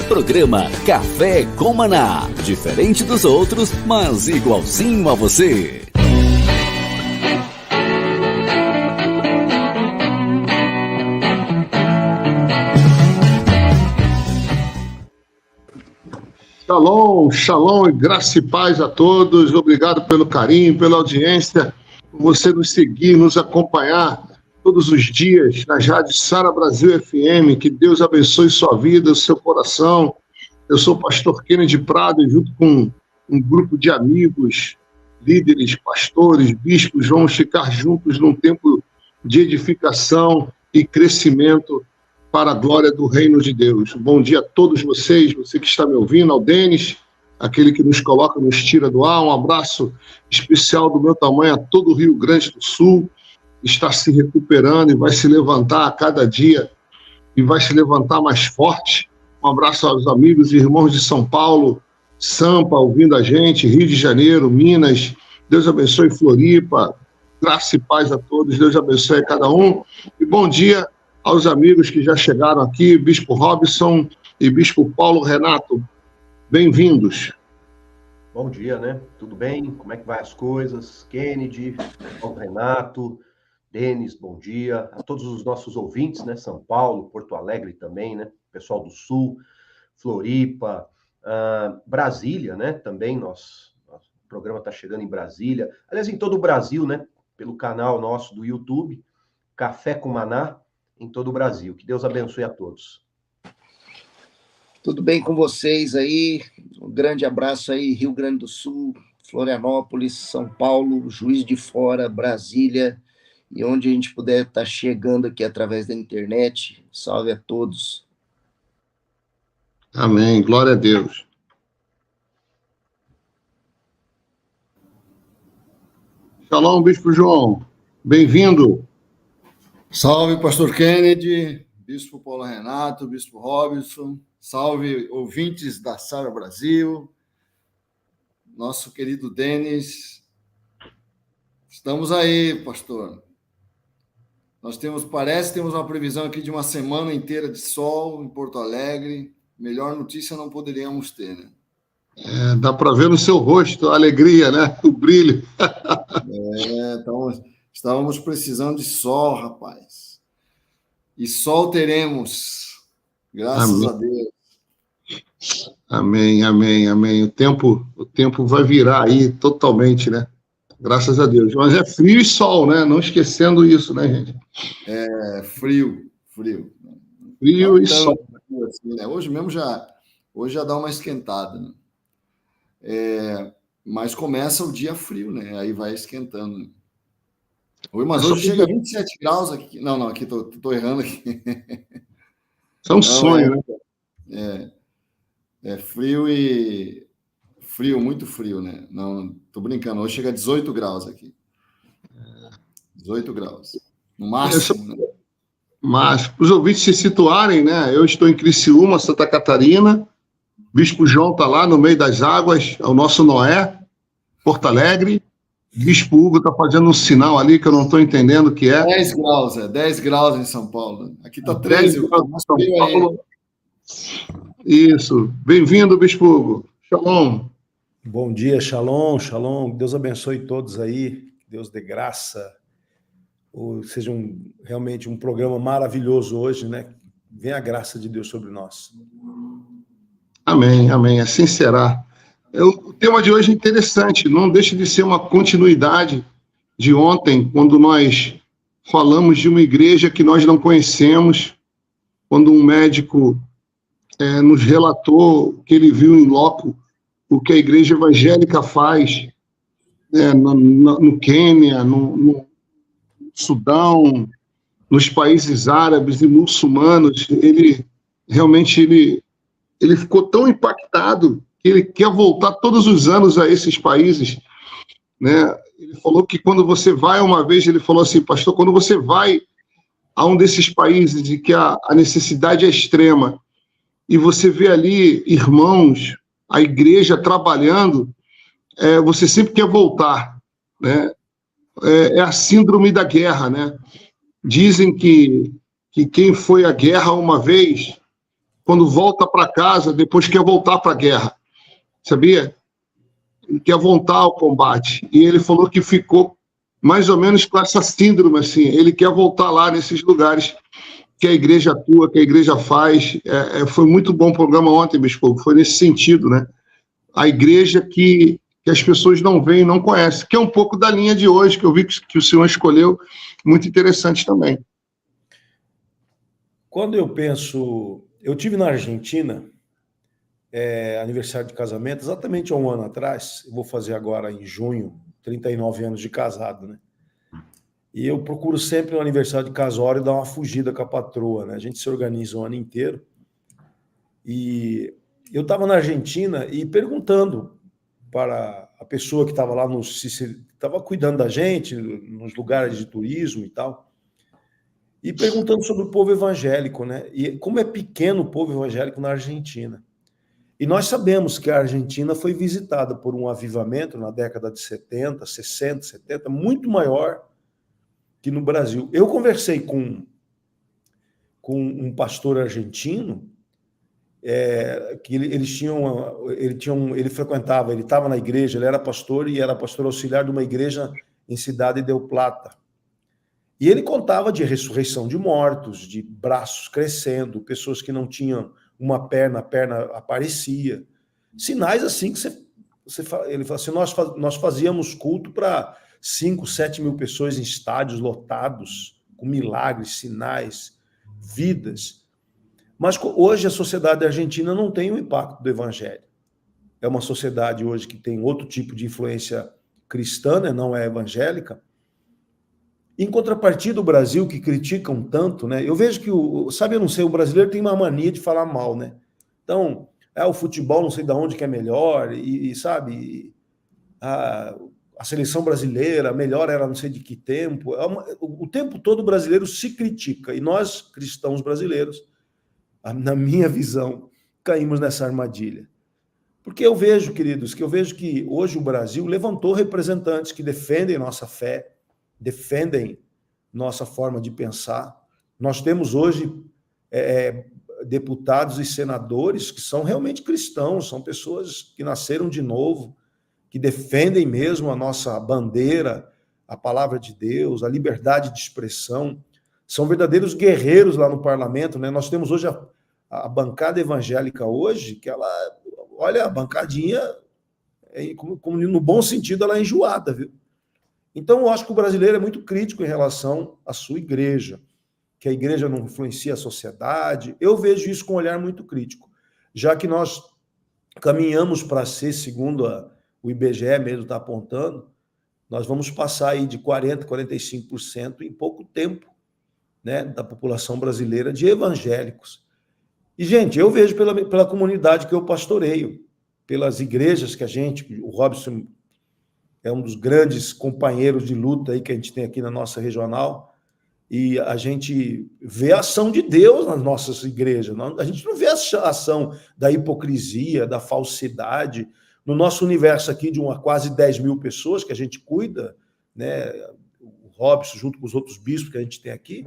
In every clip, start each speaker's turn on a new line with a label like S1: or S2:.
S1: Programa Café com Maná. Diferente dos outros, mas igualzinho a você.
S2: Shalom, shalom e graça e paz a todos. Obrigado pelo carinho, pela audiência, por você nos seguir, nos acompanhar todos os dias nas rádios Sara Brasil FM. Que Deus abençoe sua vida, o seu coração. Eu sou o pastor Kennedy Prado e junto com um grupo de amigos, líderes, pastores, bispos, vamos ficar juntos num tempo de edificação e crescimento para a glória do reino de Deus. Bom dia a todos vocês, você que está me ouvindo, ao Denis, aquele que nos coloca, nos tira do ar. Um abraço especial do meu tamanho a todo o Rio Grande do Sul, está se recuperando e vai se levantar a cada dia e vai se levantar mais forte. Um abraço aos amigos e irmãos de São Paulo, Sampa, ouvindo a gente, Rio de Janeiro, Minas. Deus abençoe Floripa, graça e paz a todos, Deus abençoe a cada um. E bom dia aos amigos que já chegaram aqui, Bispo Robson e Bispo Paulo Renato. Bem-vindos.
S3: Bom dia, né? Tudo bem? Como é que vai as coisas? Kennedy, Paulo Renato, Denis, bom dia. A todos os nossos ouvintes, né? São Paulo, Porto Alegre também, né? Pessoal do Sul, Floripa, Brasília, né? Também o programa está chegando em Brasília. Aliás, em todo o Brasil, né? Pelo canal nosso do YouTube, Café com Maná, em todo o Brasil. Que Deus abençoe a todos.
S4: Tudo bem com vocês aí? Um grande abraço aí, Rio Grande do Sul, Florianópolis, São Paulo, Juiz de Fora, Brasília, e onde a gente puder estar chegando aqui através da internet. Salve a todos.
S2: Amém, glória a Deus. Shalom, Bispo João, bem-vindo.
S5: Salve, pastor Kennedy, Bispo Paulo Renato, Bispo Robson, salve, ouvintes da Sara Brasil, nosso querido Denis. Estamos aí, pastor. Nós temos uma previsão aqui de uma semana inteira de sol em Porto Alegre. Melhor notícia não poderíamos ter, né?
S2: Dá para ver no seu rosto a alegria, né? O brilho.
S5: Então, estávamos precisando de sol, rapaz. E sol teremos, graças a Deus.
S2: Amém, amém, amém. O tempo vai virar aí totalmente, né? Graças a Deus. Mas é frio e sol, né? Não esquecendo isso, né, gente?
S5: Frio.
S2: Frio e sol.
S5: Assim, né? Hoje já dá uma esquentada, né? Mas começa o dia frio, né? Aí vai esquentando, né? Mas hoje chega a 27 graus aqui. Não, aqui tô errando aqui.
S2: É um sonho, né?
S5: Frio, muito frio, né? Não, tô brincando. Hoje chega a 18 graus aqui. 18 graus. No máximo, né?
S2: Mas, para os ouvintes se situarem, né? Eu estou em Criciúma, Santa Catarina. Bispo João está lá no meio das águas, é o nosso Noé, Porto Alegre. Bispo Hugo está fazendo um sinal ali que eu não estou entendendo o que é.
S5: 10 graus, 10 graus em São Paulo. Aqui está 13
S2: graus em São Paulo. Isso. Bem-vindo, Bispo Hugo. Shalom.
S6: Bom dia, shalom, shalom. Deus abençoe todos aí. Deus dê graça. Seja realmente um programa maravilhoso hoje, né? Venha a graça de Deus sobre nós.
S2: Amém, amém. Assim será. O tema de hoje é interessante, não deixa de ser uma continuidade de ontem, quando nós falamos de uma igreja que nós não conhecemos, quando um médico nos relatou que ele viu em loco o que a igreja evangélica faz no Quênia, no Sudão, nos países árabes e muçulmanos. Ele ficou tão impactado que ele quer voltar todos os anos a esses países, né? Ele falou que quando você vai uma vez, ele falou assim, pastor, quando você vai a um desses países e que a necessidade é extrema, e você vê ali irmãos, a igreja trabalhando, você sempre quer voltar, né? É a síndrome da guerra, né? Dizem que quem foi à guerra uma vez quando volta para casa, depois quer voltar para a guerra. Sabia? Ele quer voltar ao combate. E ele falou que ficou mais ou menos com essa síndrome, assim. Ele quer voltar lá nesses lugares que a igreja atua, que a igreja faz. Foi muito bom o programa ontem, Bispo. Foi nesse sentido, né? A igreja que as pessoas não veem, não conhecem, que é um pouco da linha de hoje, que eu vi que o senhor escolheu, muito interessante também.
S6: Quando eu penso... Eu tive na Argentina, aniversário de casamento, exatamente há um ano atrás, eu vou fazer agora em junho, 39 anos de casado, né? E eu procuro sempre no aniversário de casório dar uma fugida com a patroa, né? A gente se organiza o ano inteiro. E eu estava na Argentina e perguntando para a pessoa que estava lá, estava cuidando da gente, nos lugares de turismo e tal, e perguntando sobre o povo evangélico, né? E como é pequeno o povo evangélico na Argentina. E nós sabemos que a Argentina foi visitada por um avivamento na década de 70, 60, 70, muito maior que no Brasil. Eu conversei com um pastor argentino, que ele frequentava, ele estava na igreja, ele era pastor e era pastor auxiliar de uma igreja em Cidade del Plata. E ele contava de ressurreição de mortos, de braços crescendo, pessoas que não tinham uma perna, a perna aparecia. Sinais assim que ele fala assim, nós fazíamos culto para 5, 7 mil pessoas em estádios lotados, com milagres, sinais, vidas. Mas hoje a sociedade argentina não tem o impacto do evangelho. É uma sociedade hoje que tem outro tipo de influência cristã, né? Não é evangélica. Em contrapartida, o Brasil, que criticam tanto, né? Eu vejo que, eu não sei, o brasileiro tem uma mania de falar mal, né? Então, o futebol não sei de onde que é melhor, sabe, a seleção brasileira, melhor era não sei de que tempo. O tempo todo o brasileiro se critica, e nós, cristãos brasileiros, na minha visão, caímos nessa armadilha. Porque eu vejo, queridos, que hoje o Brasil levantou representantes que defendem nossa fé, defendem nossa forma de pensar. Nós temos hoje deputados e senadores que são realmente cristãos, são pessoas que nasceram de novo, que defendem mesmo a nossa bandeira, a palavra de Deus, a liberdade de expressão. São verdadeiros guerreiros lá no parlamento, né? Nós temos hoje a bancada evangélica hoje, que ela, olha, a bancadinha, como no bom sentido, ela é enjoada, viu? Então, eu acho que o brasileiro é muito crítico em relação à sua igreja, que a igreja não influencia a sociedade. Eu vejo isso com um olhar muito crítico, já que nós caminhamos para ser, segundo o IBGE mesmo está apontando, nós vamos passar aí de 40%, 45% em pouco tempo, né, da população brasileira de evangélicos. E, gente, eu vejo pela comunidade que eu pastoreio, pelas igrejas que o Robson é um dos grandes companheiros de luta aí que a gente tem aqui na nossa regional, e a gente vê a ação de Deus nas nossas igrejas. A gente não vê a ação da hipocrisia, da falsidade. No nosso universo aqui, de quase 10 mil pessoas que a gente cuida, né? O Robson, junto com os outros bispos que a gente tem aqui,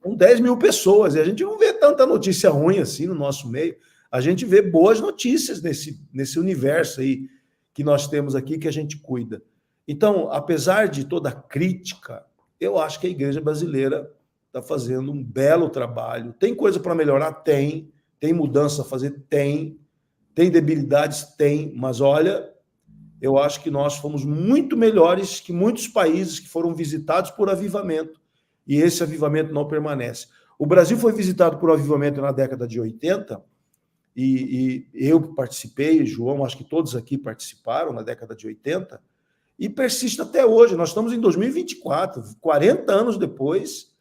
S6: com 10 mil pessoas, e a gente não vê tanta notícia ruim assim no nosso meio. A gente vê boas notícias nesse universo aí que nós temos aqui, que a gente cuida. Então, apesar de toda a crítica, eu acho que a igreja brasileira está fazendo um belo trabalho. Tem coisa para melhorar? Tem. Tem mudança a fazer? Tem. Tem debilidades? Tem. Mas, olha, eu acho que nós fomos muito melhores que muitos países que foram visitados por avivamento. E esse avivamento não permanece. O Brasil foi visitado por avivamento na década de 80, e eu participei, João, acho que todos aqui participaram na década de 80, e persiste até hoje. Nós estamos em 2024, 40 anos depois,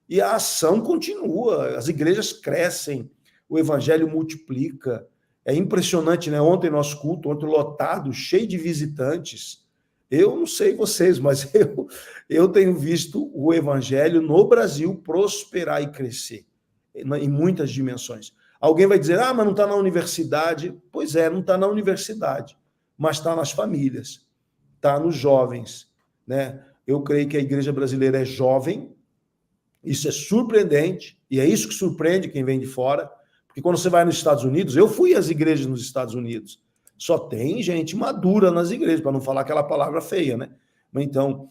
S6: e a ação continua, as igrejas crescem, o evangelho multiplica. É impressionante, né? Ontem nosso culto, ontem lotado, cheio de visitantes. Eu não sei vocês, mas eu tenho visto o evangelho no Brasil prosperar e crescer em muitas dimensões. Alguém vai dizer, mas não está na universidade. Pois é, não está na universidade, mas está nas famílias, está nos jovens, né? Eu creio que a igreja brasileira é jovem, isso é surpreendente, e é isso que surpreende quem vem de fora, Porque quando você vai nos Estados Unidos, eu fui às igrejas nos Estados Unidos, só tem gente madura nas igrejas, para não falar aquela palavra feia, né? Então,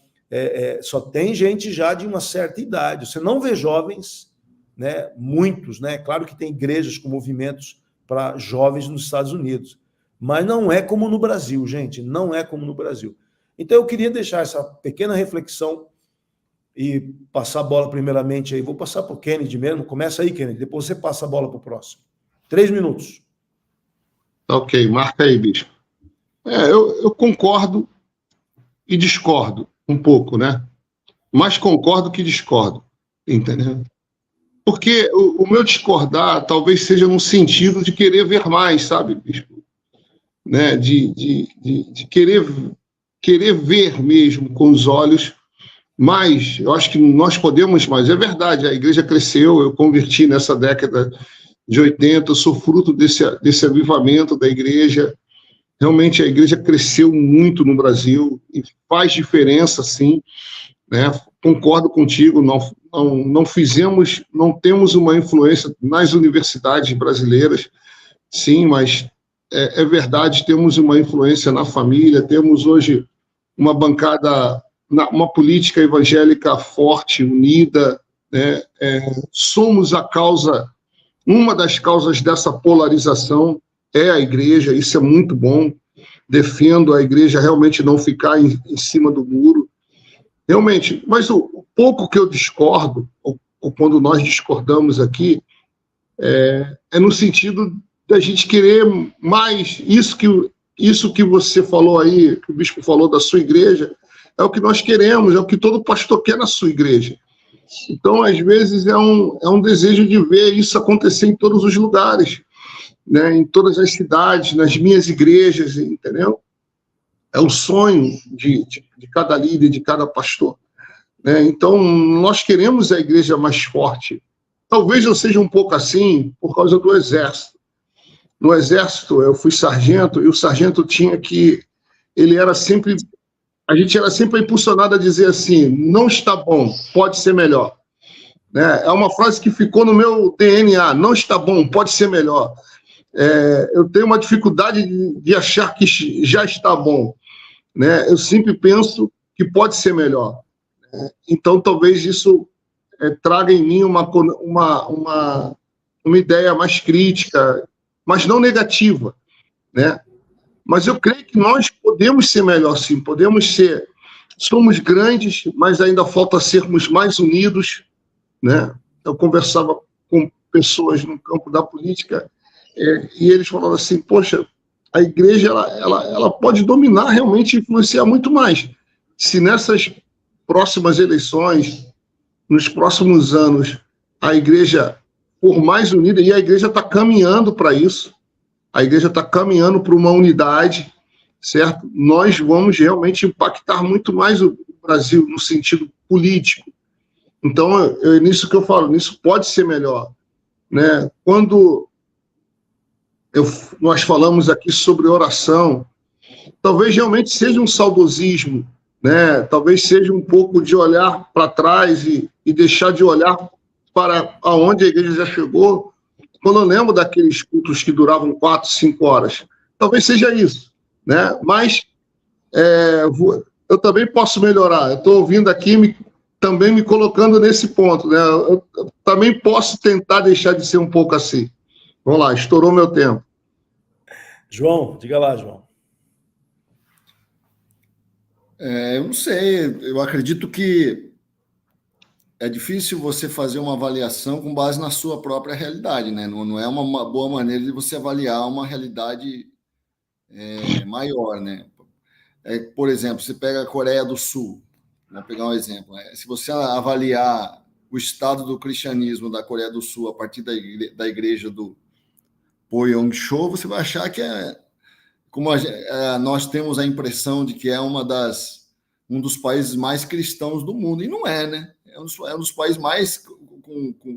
S6: só tem gente já de uma certa idade. Você não vê jovens, né? Muitos, né? Claro que tem igrejas com movimentos para jovens nos Estados Unidos, mas não é como no Brasil, gente, não é como no Brasil. Então, eu queria deixar essa pequena reflexão e passar a bola primeiramente aí. Vou passar para o Kennedy mesmo. Começa aí, Kennedy, depois você passa a bola para o próximo. 3 minutos.
S2: Ok, marca aí, Bispo. Eu concordo e discordo um pouco, né? Mais concordo que discordo, entendeu? Porque o meu discordar talvez seja no sentido de querer ver mais, sabe, Bispo? Né? De querer ver mesmo com os olhos mais. Eu acho que nós podemos mais. É verdade, a igreja cresceu, eu converti nessa década de 80, eu sou fruto desse avivamento da igreja. Realmente a igreja cresceu muito no Brasil e faz diferença, sim, né? Concordo contigo, não temos uma influência nas universidades brasileiras, sim, mas é verdade, temos uma influência na família, temos hoje uma bancada, uma política evangélica forte, unida, né? Somos a causa, uma das causas dessa polarização é a igreja, isso é muito bom. Defendo a igreja realmente não ficar em cima do muro. Realmente, mas o pouco que eu discordo, ou quando nós discordamos aqui, é no sentido da gente querer mais. Isso que você falou aí, que o bispo falou da sua igreja, é o que nós queremos, é o que todo pastor quer na sua igreja. Então, às vezes, é um desejo de ver isso acontecer em todos os lugares, né, em todas as cidades, nas minhas igrejas, entendeu? É o sonho de cada líder, de cada pastor, né? Então, nós queremos a igreja mais forte. Talvez eu seja um pouco assim por causa do Exército. No Exército, eu fui sargento, e o sargento a gente era sempre impulsionado a dizer assim, não está bom, pode ser melhor. Né? É uma frase que ficou no meu DNA, não está bom, pode ser melhor. Eu tenho uma dificuldade de achar que já está bom, né? Eu sempre penso que pode ser melhor. Então, talvez isso traga em mim uma ideia mais crítica, mas não negativa, né? Mas eu creio que nós podemos ser melhor, sim, somos grandes, mas ainda falta sermos mais unidos, né? Eu conversava com pessoas no campo da política, e eles falavam assim, poxa, a igreja ela pode dominar realmente, influenciar muito mais. Se nessas próximas eleições, nos próximos anos, a igreja for mais unida, e a igreja está caminhando para isso, a igreja está caminhando para uma unidade, certo? Nós vamos realmente impactar muito mais o Brasil no sentido político. Então, nisso que eu falo, nisso pode ser melhor, né? Quando nós falamos aqui sobre oração, talvez realmente seja um saudosismo, né? Talvez seja um pouco de olhar para trás e deixar de olhar para aonde a igreja já chegou. Quando eu lembro daqueles cultos que duravam 4, 5 horas, talvez seja isso, né? Mas eu também posso melhorar. Eu estou ouvindo aqui, também me colocando nesse ponto, né? Eu também posso tentar deixar de ser um pouco assim. Vamos lá, estourou meu tempo.
S6: João, diga lá, João.
S5: Eu não sei, eu acredito que é difícil você fazer uma avaliação com base na sua própria realidade, né? Não é uma boa maneira de você avaliar uma realidade maior, né? Por exemplo, você pega a Coreia do Sul, vou pegar um exemplo. Se você avaliar o estado do cristianismo da Coreia do Sul a partir da igreja do Poyong-cho, você vai achar que nós temos a impressão de que é um dos países mais cristãos do mundo, e não é, né? É um dos países mais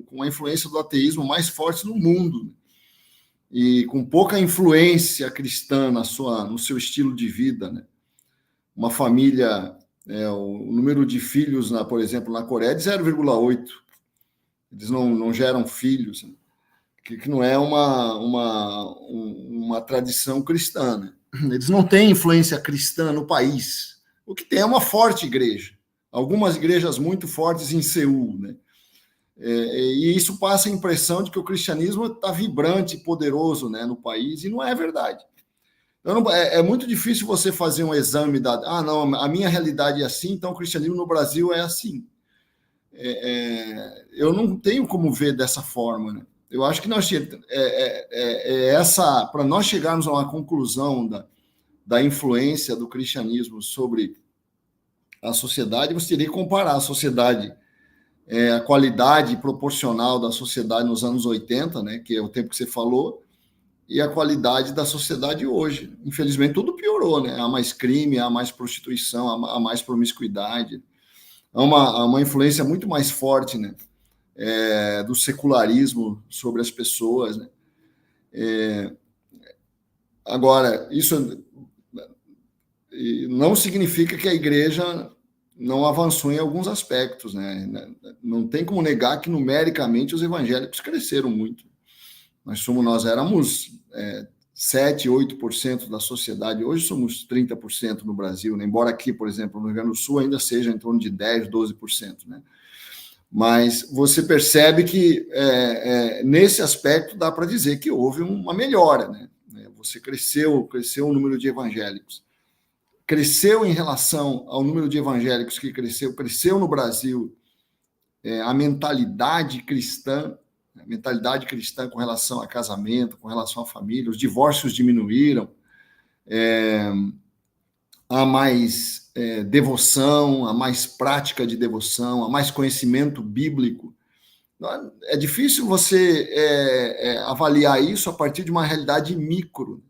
S5: com a influência do ateísmo mais forte no mundo, e com pouca influência cristã no seu estilo de vida, né? Uma família, o número de filhos, por exemplo, na Coreia é de 0,8. Eles não geram filhos, né? que não é uma tradição cristã, né? Eles não têm influência cristã no país. O que tem é uma forte igreja. Algumas igrejas muito fortes em Seul, né? E isso passa a impressão de que o cristianismo está vibrante, poderoso, né, no país, e não é verdade. Então, é muito difícil você fazer um exame não, a minha realidade é assim, então o cristianismo no Brasil é assim. Eu não tenho como ver dessa forma, né? Eu acho que para nós chegarmos a uma conclusão da influência do cristianismo sobre a sociedade, você teria que comparar a sociedade, a qualidade proporcional da sociedade nos anos 80, né, que é o tempo que você falou, e a qualidade da sociedade hoje. Infelizmente, tudo piorou, né? Há mais crime, há mais prostituição, há mais promiscuidade. Há uma influência muito mais forte, né, do secularismo sobre as pessoas, né? Agora, isso não significa que a igreja não avançou em alguns aspectos, né? Não tem como negar que, numericamente, os evangélicos cresceram muito. Nós éramos 7%, 8% da sociedade, hoje somos 30% no Brasil, né? Embora aqui, por exemplo, no Rio Grande do Sul ainda seja em torno de 10%, 12%, né? Mas você percebe que, nesse aspecto, dá para dizer que houve uma melhora, né? Você cresceu o número de evangélicos. Cresceu em relação ao número de evangélicos que cresceu no Brasil a mentalidade cristã com relação a casamento, com relação à família, os divórcios diminuíram, há mais devoção, há mais prática de devoção, há mais conhecimento bíblico. É difícil você avaliar isso a partir de uma realidade micro.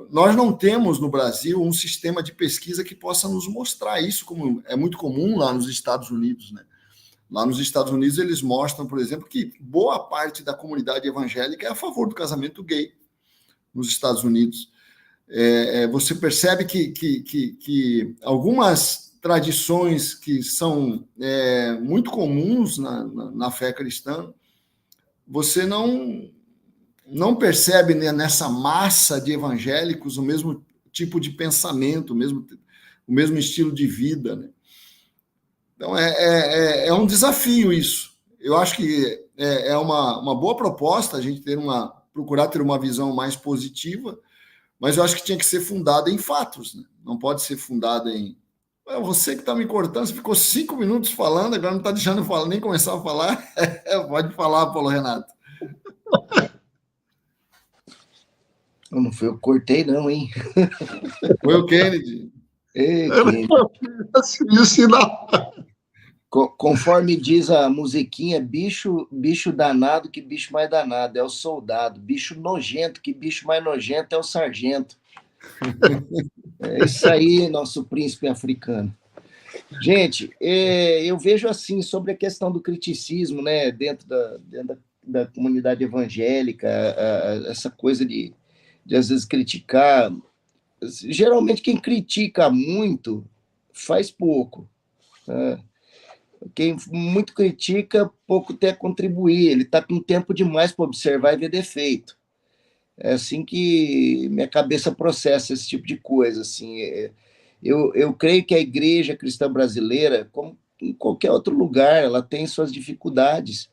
S5: Nós não temos no Brasil um sistema de pesquisa que possa nos mostrar isso, como é muito comum lá nos Estados Unidos, né? Lá nos Estados Unidos eles mostram, por exemplo, que boa parte da comunidade evangélica é a favor do casamento gay nos Estados Unidos. Você percebe que algumas tradições que são muito comuns na fé cristã, você não percebe, né, nessa massa de evangélicos o mesmo tipo de pensamento, o mesmo estilo de vida, né? Então, é um desafio isso. Eu acho que é uma boa proposta a gente procurar ter uma visão mais positiva, mas eu acho que tinha que ser fundada em fatos, né? Não pode ser fundada em... Você que está me cortando, você ficou 5 minutos falando, agora não está deixando eu falar, nem começar a falar. Pode falar, Paulo Renato.
S4: Não foi eu que cortei, não, hein?
S5: Foi o Kennedy.
S4: Kennedy. Conforme diz a musiquinha, bicho danado, que bicho mais danado, é o soldado. Bicho nojento, que bicho mais nojento, é o sargento. É isso aí, nosso príncipe africano. Gente, eu vejo assim, sobre a questão do criticismo, né, dentro da comunidade evangélica, essa coisa de às vezes criticar. Geralmente quem critica muito faz pouco, né? Quem muito critica, pouco tem a contribuir. Ele está com tempo demais para observar e ver defeito. É assim que minha cabeça processa esse tipo de coisa. Assim. Eu creio que a igreja cristã brasileira, como em qualquer outro lugar, ela tem suas dificuldades.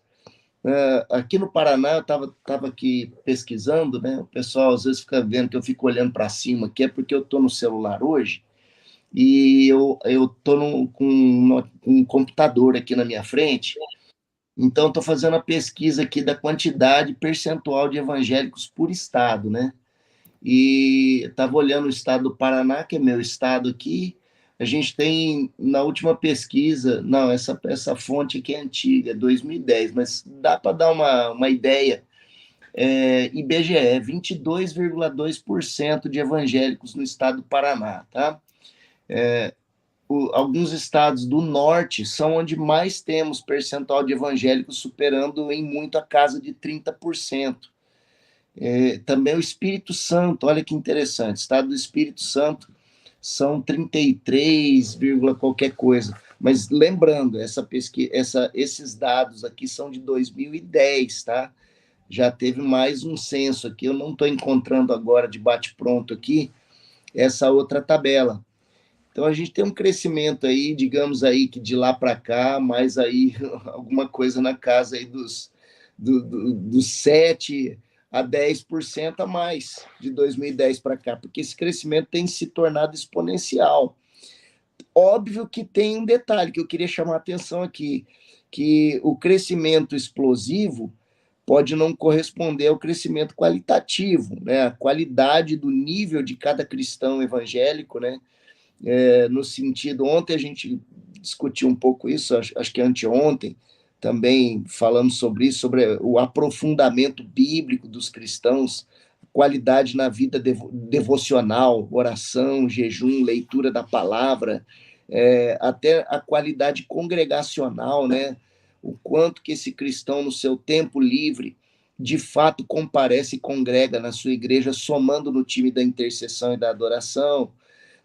S4: Aqui no Paraná, eu estava aqui pesquisando, né? O pessoal às vezes fica vendo que eu fico olhando para cima, que é porque eu estou no celular hoje, e eu estou com um computador aqui na minha frente, então estou fazendo a pesquisa aqui da quantidade percentual de evangélicos por estado, né? E estava olhando o estado do Paraná, que é meu estado aqui. A gente tem, na última pesquisa, não, essa fonte aqui é antiga, 2010, mas dá para dar uma ideia. IBGE, 22,2% de evangélicos no estado do Paraná, tá? Alguns estados do norte são onde mais temos percentual de evangélicos, superando em muito a casa de 30%. Também o Espírito Santo, olha que interessante, estado do Espírito Santo são 33, qualquer coisa. Mas lembrando, essa pesquisa, esses dados aqui são de 2010, tá? já teve mais um censo aqui. Eu não estou encontrando agora de bate-pronto aqui essa outra tabela. Então a gente tem um crescimento aí, digamos aí que de lá para cá, mais aí alguma coisa na casa aí dos 7 a 10% a mais de 2010 para cá, porque esse crescimento tem se tornado exponencial. Óbvio que tem um detalhe que eu queria chamar a atenção aqui, que o crescimento explosivo pode não corresponder ao crescimento qualitativo, né? A qualidade do nível de cada cristão evangélico, né? No sentido, ontem a gente discutiu um pouco isso, acho que anteontem, também falamos sobre isso, sobre o aprofundamento bíblico dos cristãos, qualidade na vida devocional, oração, jejum, leitura da palavra, até a qualidade congregacional, né? O quanto que esse cristão, no seu tempo livre, de fato comparece e congrega na sua igreja, somando no time da intercessão e da adoração.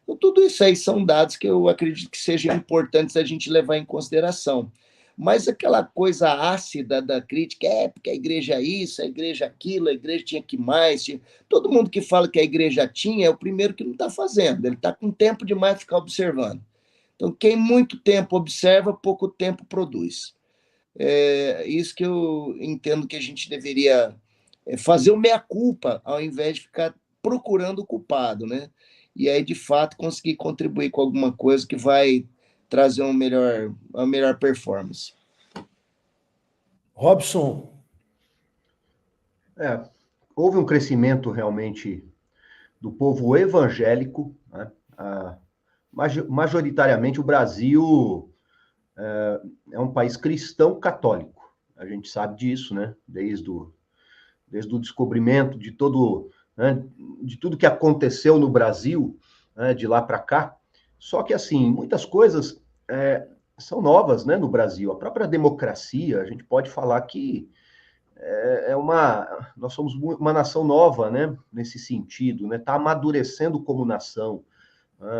S4: Então, tudo isso aí são dados que eu acredito que sejam importantes a gente levar em consideração. Mas aquela coisa ácida da crítica, porque a igreja isso, a igreja aquilo, a igreja tinha que mais. Todo mundo que fala que a igreja tinha é o primeiro que não está fazendo, ele está com tempo demais de ficar observando. Então, quem muito tempo observa, pouco tempo produz. É isso que eu entendo que a gente deveria fazer o meia-culpa, ao invés de ficar procurando o culpado, né? E aí, de fato, conseguir contribuir com alguma coisa que vai trazer uma melhor performance.
S6: Robson.
S3: Houve um crescimento realmente do povo evangélico, né? Majoritariamente o Brasil é um país cristão católico. A gente sabe disso, né? Desde o descobrimento de de tudo que aconteceu no Brasil, né? De lá para cá. Só que, assim, muitas coisas são novas, né, no Brasil. A própria democracia, a gente pode falar que nós somos uma nação nova, né, nesse sentido, né? Está amadurecendo como nação.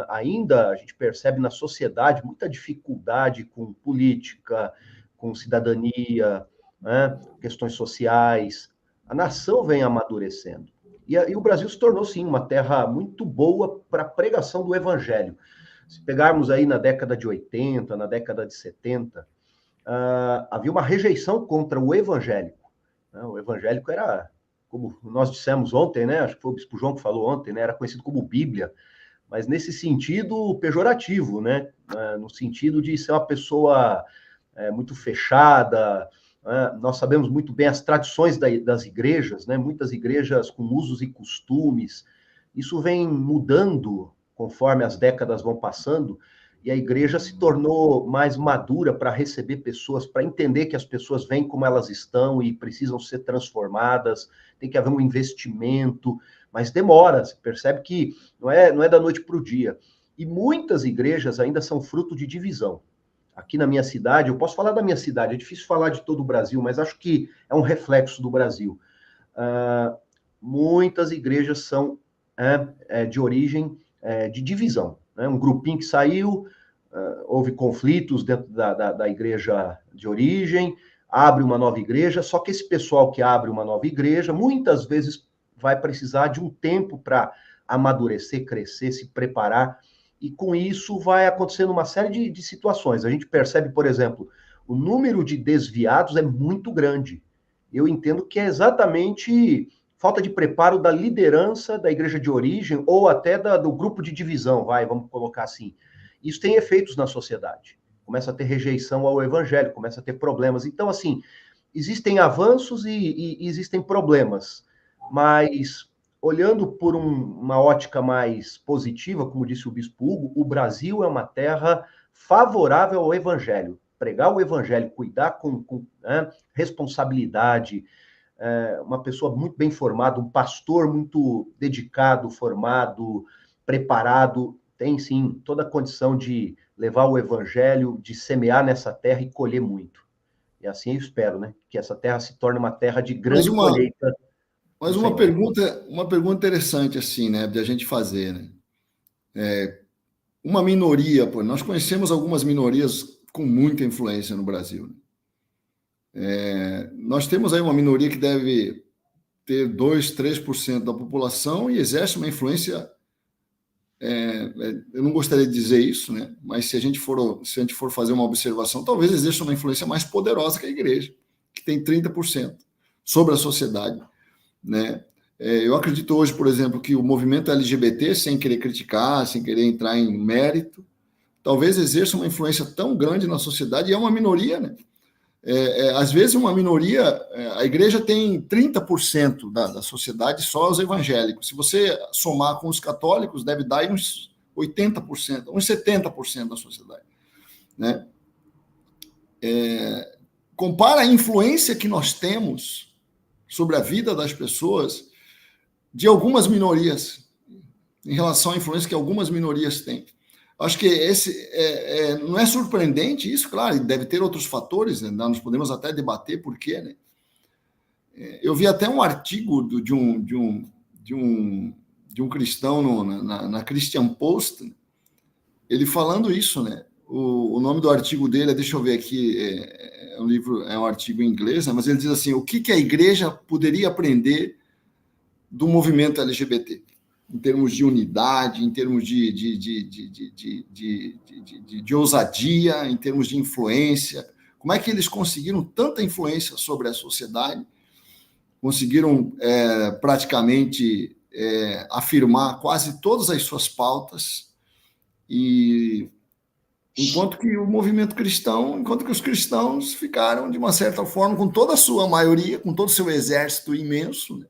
S3: Ainda a gente percebe na sociedade muita dificuldade com política, com cidadania, né, questões sociais. A nação vem amadurecendo. E o Brasil se tornou, sim, uma terra muito boa para a pregação do evangelho. Se pegarmos aí na década de 80, na década de 70, havia uma rejeição contra o evangélico. O evangélico era, como nós dissemos ontem, né? Acho que foi o Bispo João que falou ontem, né? Era conhecido como Bíblia, mas nesse sentido pejorativo, né? No sentido de ser uma pessoa muito fechada. Nós sabemos muito bem as tradições das igrejas, né? Muitas igrejas com usos e costumes. Isso vem mudando conforme as décadas vão passando, e a igreja se tornou mais madura para receber pessoas, para entender que as pessoas vêm como elas estão e precisam ser transformadas, tem que haver um investimento, mas demora, se percebe que não é da noite para o dia. E muitas igrejas ainda são fruto de divisão. Aqui na minha cidade, eu posso falar da minha cidade, é difícil falar de todo o Brasil, mas acho que é um reflexo do Brasil. Muitas igrejas são de origem de divisão, né? Um grupinho que saiu, houve conflitos dentro da igreja de origem, abre uma nova igreja, só que esse pessoal que abre uma nova igreja, muitas vezes vai precisar de um tempo para amadurecer, crescer, se preparar, e com isso vai acontecendo uma série de situações. A gente percebe, por exemplo, o número de desviados é muito grande. Eu entendo que é exatamente falta de preparo da liderança da igreja de origem ou até do grupo de divisão, vamos colocar assim. Isso tem efeitos na sociedade. Começa a ter rejeição ao evangelho, começa a ter problemas. Então, assim, existem avanços e existem problemas, mas olhando por uma ótica mais positiva, como disse o Bispo Hugo, o Brasil é uma terra favorável ao evangelho. Pregar o evangelho, cuidar com responsabilidade, uma pessoa muito bem formada, um pastor muito dedicado, formado, preparado, tem sim toda a condição de levar o evangelho, de semear nessa terra e colher muito. E assim eu espero, né? Que essa terra se torne uma terra de grande colheita.
S5: Mas uma pergunta interessante, assim, né? De a gente fazer, né? Uma minoria, nós conhecemos algumas minorias com muita influência no Brasil, né? Nós temos aí uma minoria que deve ter 2%, 3% da população e exerce uma influência. Eu não gostaria de dizer isso, né? Mas se a gente for fazer uma observação, talvez exerça uma influência mais poderosa que a igreja, que tem 30% sobre a sociedade, né? Eu acredito hoje, por exemplo, que o movimento LGBT, sem querer criticar, sem querer entrar em mérito, talvez exerça uma influência tão grande na sociedade, e é uma minoria, né? Às vezes uma minoria, a igreja tem 30% da sociedade só os evangélicos. Se você somar com os católicos, deve dar uns 80%, uns 70% da sociedade, né? Compara a influência que nós temos sobre a vida das pessoas de algumas minorias, em relação à influência que algumas minorias têm. Acho que não é surpreendente isso, claro, deve ter outros fatores, né? Nós podemos até debater por quê, né? Eu vi até um artigo de um cristão na Christian Post, né? Ele falando isso, né? O nome do artigo dele, deixa eu ver aqui, é um artigo em inglês, né? Mas ele diz assim: o que a igreja poderia aprender do movimento LGBT? Em termos de unidade, em termos de ousadia, em termos de influência. Como é que eles conseguiram tanta influência sobre a sociedade? Conseguiram praticamente afirmar quase todas as suas pautas, e enquanto que os cristãos ficaram, de uma certa forma, com toda a sua maioria, com todo o seu exército imenso, né?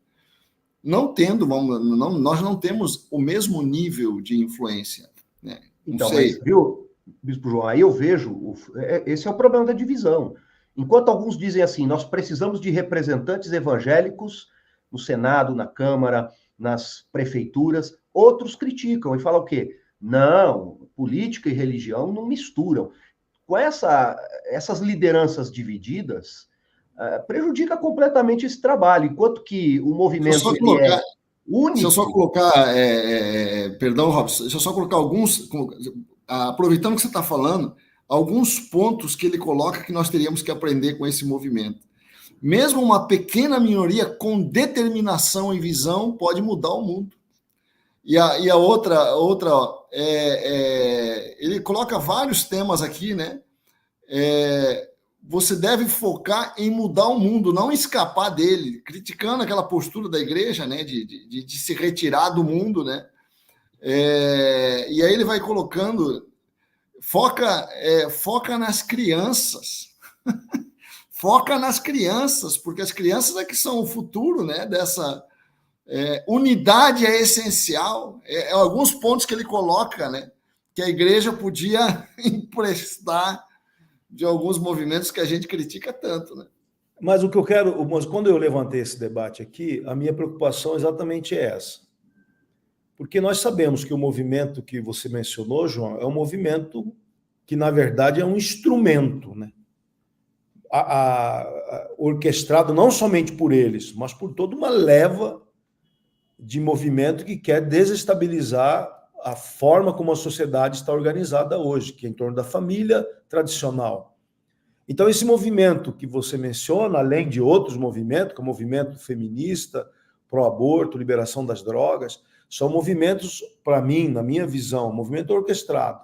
S5: Nós não temos o mesmo nível de influência, né?
S3: Então, mas, viu, Bispo João, aí eu vejo, esse é o problema da divisão. Enquanto alguns dizem assim, nós precisamos de representantes evangélicos no Senado, na Câmara, nas prefeituras, outros criticam e falam o quê? Não, política e religião não misturam. Com essas lideranças divididas, prejudica completamente esse trabalho, enquanto que o movimento é único.
S5: Se eu só colocar, perdão, Robson, se eu só colocar alguns, aproveitando que você está falando, alguns pontos que ele coloca que nós teríamos que aprender com esse movimento. Mesmo uma pequena minoria com determinação e visão pode mudar o mundo. E a outra ele coloca vários temas aqui, né? Você deve focar em mudar o mundo, não escapar dele, criticando aquela postura da igreja, né, de se retirar do mundo, né? E aí ele vai colocando, foca nas crianças, foca nas crianças, porque as crianças é que são o futuro, né, dessa unidade é essencial. Alguns pontos que ele coloca, né, que a igreja podia emprestar de alguns movimentos que a gente critica tanto, né?
S6: Mas quando eu levantei esse debate aqui, a minha preocupação exatamente é essa. Porque nós sabemos que o movimento que você mencionou, João, é um movimento que, na verdade, é um instrumento, né? Orquestrado não somente por eles, mas por toda uma leva de movimento que quer desestabilizar a forma como a sociedade está organizada hoje, que é em torno da família tradicional. Então, esse movimento que você menciona, além de outros movimentos, como o movimento feminista, pró-aborto, liberação das drogas, são movimentos, para mim, na minha visão, um movimento orquestrado,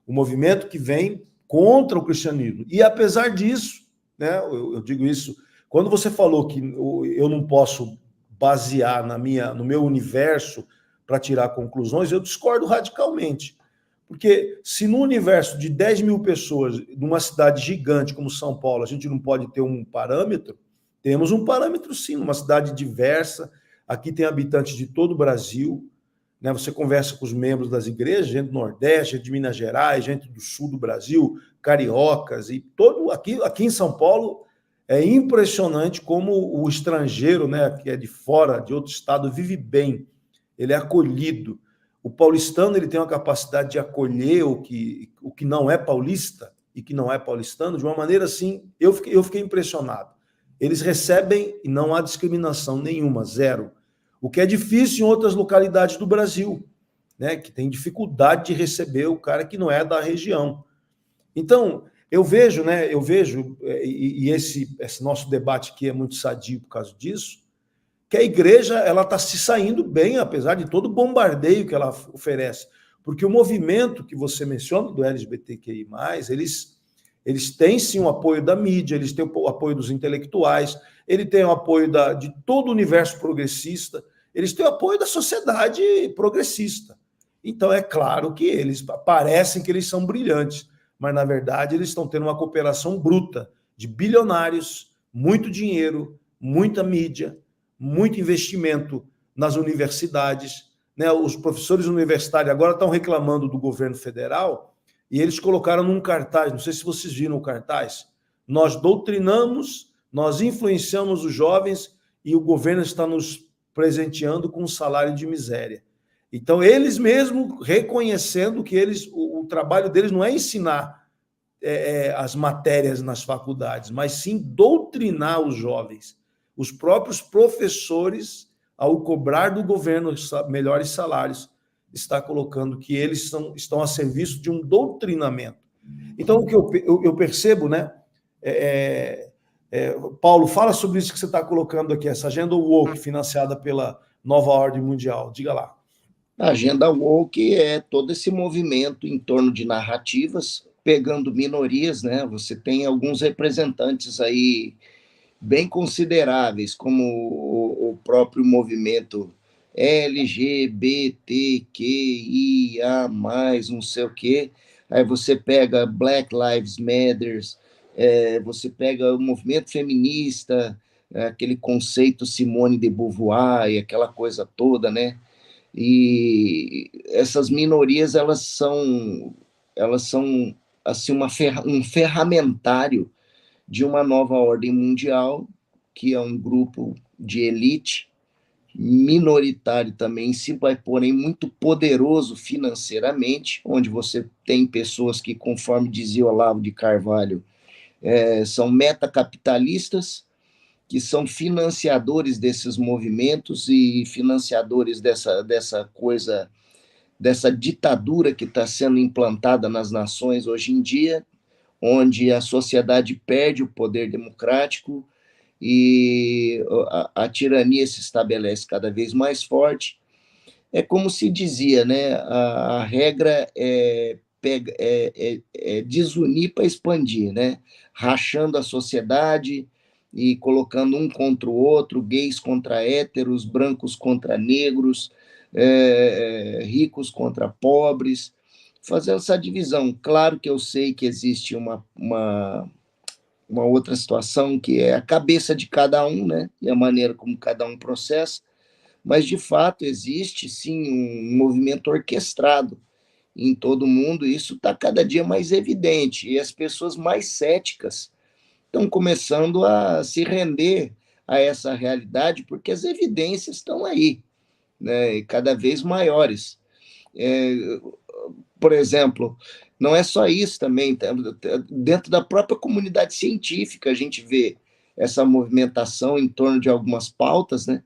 S6: um movimento que vem contra o cristianismo. E, apesar disso, né, eu digo isso, quando você falou que eu não posso basear no meu universo para tirar conclusões, eu discordo radicalmente. Porque se no universo de 10 mil pessoas, numa cidade gigante como São Paulo, a gente não pode ter um parâmetro, temos um parâmetro sim, numa cidade diversa, aqui tem habitantes de todo o Brasil, né? Você conversa com os membros das igrejas, gente do Nordeste, gente de Minas Gerais, gente do Sul do Brasil, cariocas, e aqui em São Paulo é impressionante como o estrangeiro, né, que é de fora, de outro estado, vive bem. Ele é acolhido. O paulistano ele tem uma capacidade de acolher o que não é paulista e que não é paulistano de uma maneira assim, eu fiquei impressionado. Eles recebem e não há discriminação nenhuma, zero. O que é difícil em outras localidades do Brasil, né, que tem dificuldade de receber o cara que não é da região. Então, Eu vejo, né? E esse nosso debate aqui é muito sadio por causa disso, que a igreja ela está se saindo bem, apesar de todo o bombardeio que ela oferece. Porque o movimento que você menciona, do LGBTQI+, eles têm sim o apoio da mídia, eles têm o apoio dos intelectuais, ele tem o apoio de todo o universo progressista, eles têm o apoio da sociedade progressista. Então, é claro que eles parecem que eles são brilhantes, mas, na verdade, eles estão tendo uma cooperação bruta de bilionários, muito dinheiro, muita mídia, muito investimento nas universidades, né? Os professores universitários agora estão reclamando do governo federal e eles colocaram num cartaz, não sei se vocês viram o cartaz, nós doutrinamos, nós influenciamos os jovens e o governo está nos presenteando com um salário de miséria. Então, eles mesmo reconhecendo que o trabalho deles não é ensinar as matérias nas faculdades, mas sim doutrinar os jovens. Os próprios professores, ao cobrar do governo melhores salários, está colocando que eles estão a serviço de um doutrinamento. Então, o que eu percebo, né? Paulo, fala sobre isso que você está colocando aqui, essa agenda woke financiada pela Nova Ordem Mundial. Diga lá.
S4: A agenda woke é todo esse movimento em torno de narrativas, pegando minorias, né? Você tem alguns representantes aí bem consideráveis, como o próprio movimento LGBTQIA+, não sei o quê. Aí você pega Black Lives Matter, você pega o movimento feminista, aquele conceito Simone de Beauvoir e aquela coisa toda, né? E essas minorias, elas são assim, um ferramentário de uma nova ordem mundial, que é um grupo de elite, minoritário também, porém muito poderoso financeiramente, onde você tem pessoas que, conforme dizia Olavo de Carvalho, são metacapitalistas, que são financiadores desses movimentos e financiadores dessa coisa, dessa ditadura que está sendo implantada nas nações hoje em dia, onde a sociedade perde o poder democrático e a tirania se estabelece cada vez mais forte. É como se dizia, né? A regra é desunir para expandir, né? Rachando a sociedade e colocando um contra o outro, gays contra héteros, brancos contra negros, ricos contra pobres, fazendo essa divisão. Claro que eu sei que existe uma outra situação, que é a cabeça de cada um, né? E a maneira como cada um processa, mas, de fato, existe, sim, um movimento orquestrado em todo o mundo, e isso está cada dia mais evidente, e as pessoas mais céticas estão começando a se render a essa realidade, porque as evidências estão aí, né, cada vez maiores. Por exemplo, não é só isso também, dentro da própria comunidade científica a gente vê essa movimentação em torno de algumas pautas, né?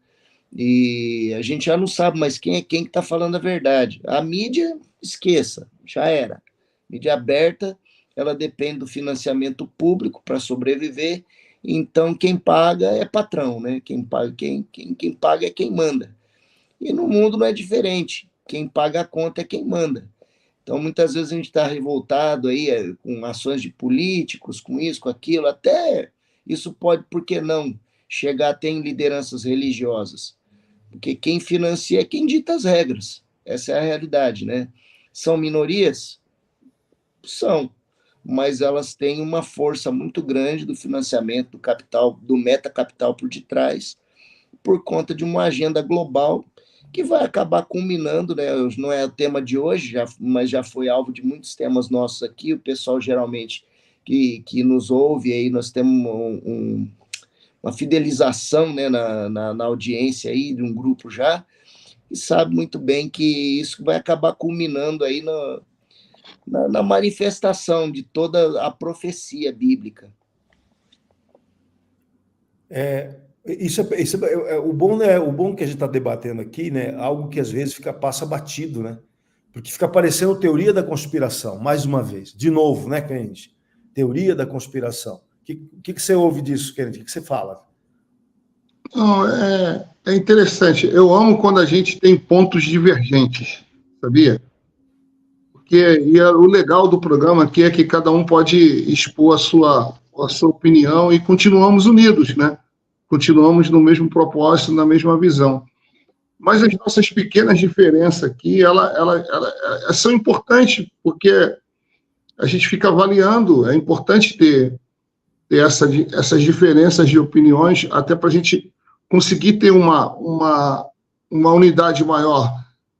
S4: E a gente já não sabe mais quem que está falando a verdade. A mídia, esqueça, já era. Mídia aberta, ela depende do financiamento público para sobreviver, então quem paga é patrão, né? Quem paga é quem manda. E no mundo não é diferente, quem paga a conta é quem manda. Então, muitas vezes a gente está revoltado aí com ações de políticos, com isso, com aquilo, até isso pode, por que não, chegar até em lideranças religiosas, porque quem financia é quem dita as regras, essa é a realidade, né? São minorias? São, mas elas têm uma força muito grande do financiamento do capital, do metacapital por detrás, por conta de uma agenda global que vai acabar culminando, né? Não é o tema de hoje, mas já foi alvo de muitos temas nossos aqui. O pessoal geralmente que nos ouve, aí nós temos uma fidelização, né, na audiência aí de um grupo já, e sabe muito bem que isso vai acabar culminando aí na manifestação de toda a profecia bíblica.
S6: O bom, né? O bom que a gente está debatendo aqui, né? Algo que às vezes passa batido, né? Porque fica parecendo teoria da conspiração, mais uma vez, de novo, né, Kennedy? teoria da conspiração. O que você ouve disso, Kennedy? O que você fala?
S2: Não, é interessante. Eu amo quando a gente tem pontos divergentes, sabia? O legal do programa aqui é que cada um pode expor a sua opinião e continuamos unidos, né? Continuamos no mesmo propósito, na mesma visão. Mas as nossas pequenas diferenças aqui, elas são importantes, porque a gente fica avaliando, é importante ter essas diferenças de opiniões, até para a gente conseguir ter uma unidade maior,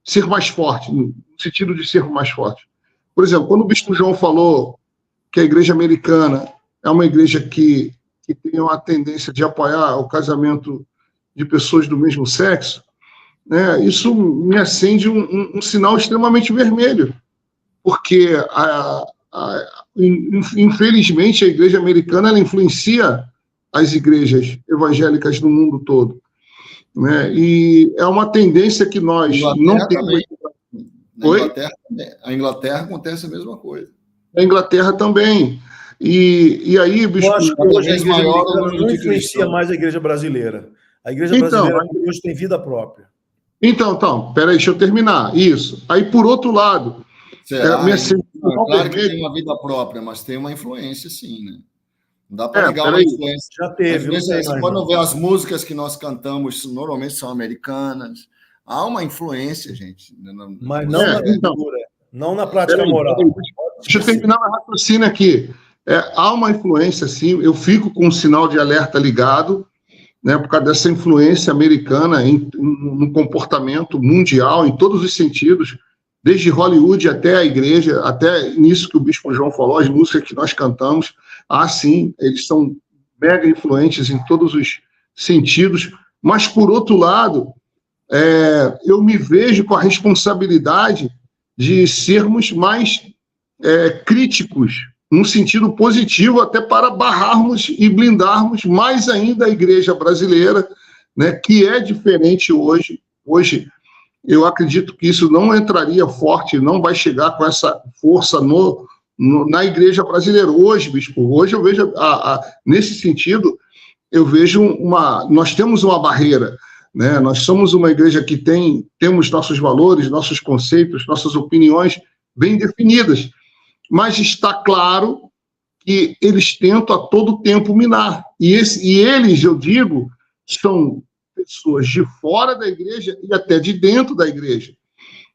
S2: ser mais forte, no sentido de ser mais forte. Por exemplo, quando o Bispo João falou que a igreja americana é uma igreja que tem uma tendência de apoiar o casamento de pessoas do mesmo sexo, né, isso me acende um sinal extremamente vermelho, porque, infelizmente, a igreja americana ela influencia as igrejas evangélicas no mundo todo, né, e é uma tendência que nós não temos...
S5: A Inglaterra acontece a mesma coisa.
S2: A Inglaterra também. E aí,
S6: eu acho que hoje a igreja americana não influencia mais a igreja brasileira. A igreja brasileira hoje tem vida própria.
S2: Então, peraí, deixa eu terminar. Isso. Aí, por outro lado...
S5: claro que tem uma vida própria, mas tem uma influência, sim, né? Não dá para negar uma influência.
S6: Já teve.
S5: Quando vê as músicas que nós cantamos, normalmente são americanas. Há uma influência, gente.
S6: Mas não na cultura, não na prática moral.
S2: Deixa eu terminar meu raciocínio aqui. Há uma influência, sim. Eu fico com um sinal de alerta ligado, né, por causa dessa influência americana no comportamento mundial, em todos os sentidos, desde Hollywood até a igreja, até nisso que o Bispo João falou, as músicas que nós cantamos. Sim, eles são mega influentes em todos os sentidos. Mas, por outro lado... eu me vejo com a responsabilidade de sermos mais críticos, num sentido positivo, até para barrarmos e blindarmos mais ainda a igreja brasileira, né, que é diferente hoje. Hoje, eu acredito que isso não entraria forte, não vai chegar com essa força na igreja brasileira. Hoje, bispo, hoje eu vejo, nesse sentido, eu vejo nós temos uma barreira, né? Nós somos uma igreja que temos nossos valores, nossos conceitos, nossas opiniões bem definidas, mas está claro que eles tentam a todo tempo minar. E eles, eu digo, são pessoas de fora da igreja e até de dentro da igreja,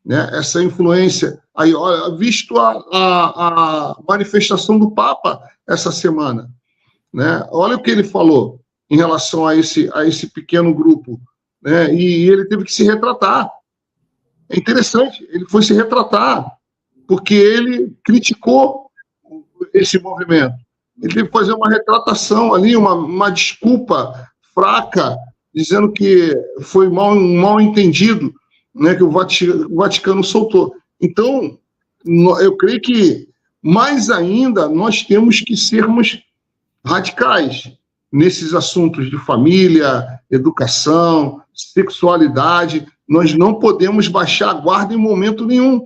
S2: né? Essa influência. Aí, olha, visto a manifestação do Papa essa semana, né? Olha o que ele falou em relação a esse pequeno grupo, né? E ele teve que se retratar. É interessante, ele foi se retratar, porque ele criticou esse movimento. Ele teve que fazer uma retratação ali, uma desculpa fraca, dizendo que foi mal entendido, né, que o Vaticano soltou. Então, eu creio que, mais ainda, nós temos que sermos radicais nesses assuntos de família, educação, sexualidade. Nós não podemos baixar a guarda em momento nenhum,